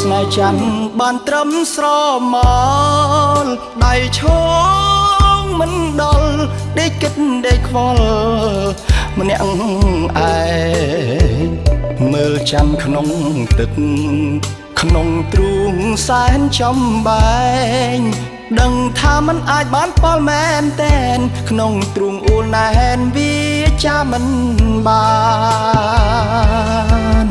ស្នេហ៍ច័ន្ទបានត្រឹមស្រមលដៃឈងមិនដល់ដេកគិតដេកខ្វល់ម្នាក់ឯងមើលច័ន្ទក្នុងទឹកក្នុងទ្រូងសែនចំបែងដឹងថាมันអាចបានផលមែនតែនក្នុងទ្រូងអួលណែនវាចាមិនបាន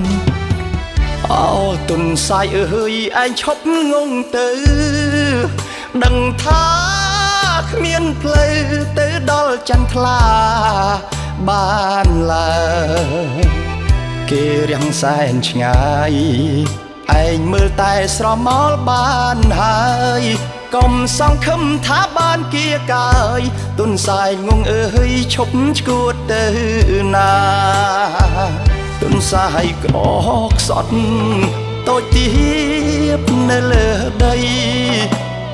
អូទុនសាយអើយឯងឈប់ងងទៅដឹងថាគ្មានផ្លូវទៅដល់ចន្ទថ្លាបានឡើយគេរាំងសែនឆ្ងាយឯងមើលតែស្រមោលបានហើយកុំសង្ឃឹមថាបានគៀកាយទុនសាយងងអើយឈប់ឈួតទៅណាទុនសាយក្រខ្សត់តូចទៀបនៅលើដី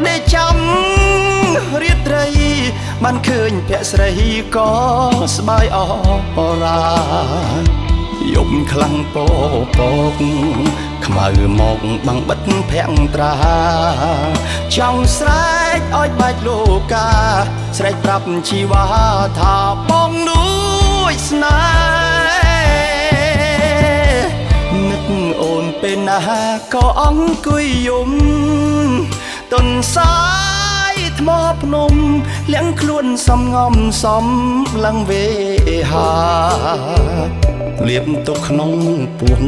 ដែលចាំរៀបត្រីបានឃើញភក្ស្រីក៏ស្បាយអរ៉ាយប់ខ្លាំងពោពកខ្មៅមកបាំងបិទភាំងត្រាចង់ស្រែកឲ្យបាច់លោកាស្រែកប្រាប់ជីវ៉ាថាបងនួយស្នេហ៍នឹកអូនពេលណាក៏អង្គុយយំទុនសាយថ្មភ្នំលៀងខ្លួនសំងំសំឡើងវេហាលៀបទុកក្នុងពោះ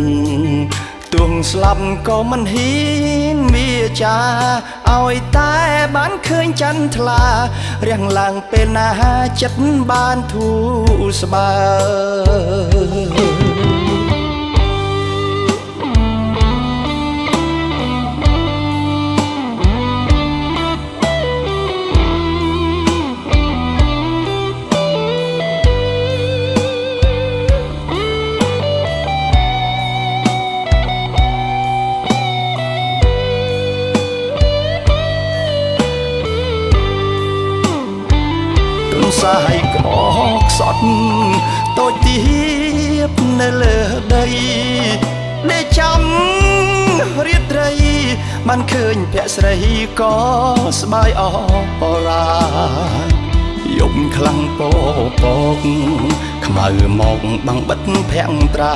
ទួងស្លាប់ក៏មិនហ៊ានវាចាឲ្យតែបានឃើញចន្ទថ្លារាំងឡើងពេលណាចិត្តបានធូរស្បើសាយក្រខ្សត់តូចទៀបនៅលើដីដែលចាំរៀបត្រីបានឃើញភក្ស្រីក៏ស្បាយអរ៉ាយប់ខ្លាំងពោពកខ្មៅមកបាំងបិទភាំងត្រា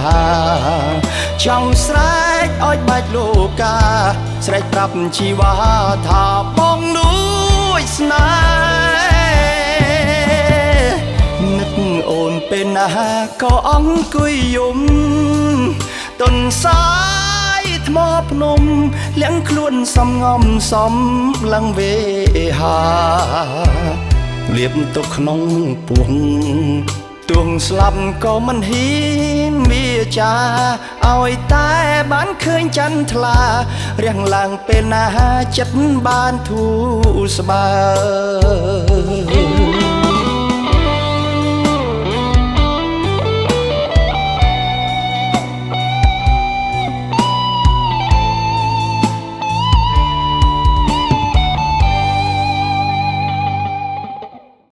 ចង់ស្រែកឲ្យបាច់លោកាស្រែកប្រាប់ជីវ៉ាថាបងនួយស្នេហ៍នឹកអូនពេលណាក៏អង្គុយយំទុនសាយថ្មភ្នំលៀងខ្លួនសំងំសំឡើងវេហាលៀបទុកក្នុងពោះទួងស្លាប់ក៏មិនហ៊ានវាចាឲ្យតែបានឃើញចន្ទថ្លារាំងឡើងពេលណាចិត្តបានធូរស្បើ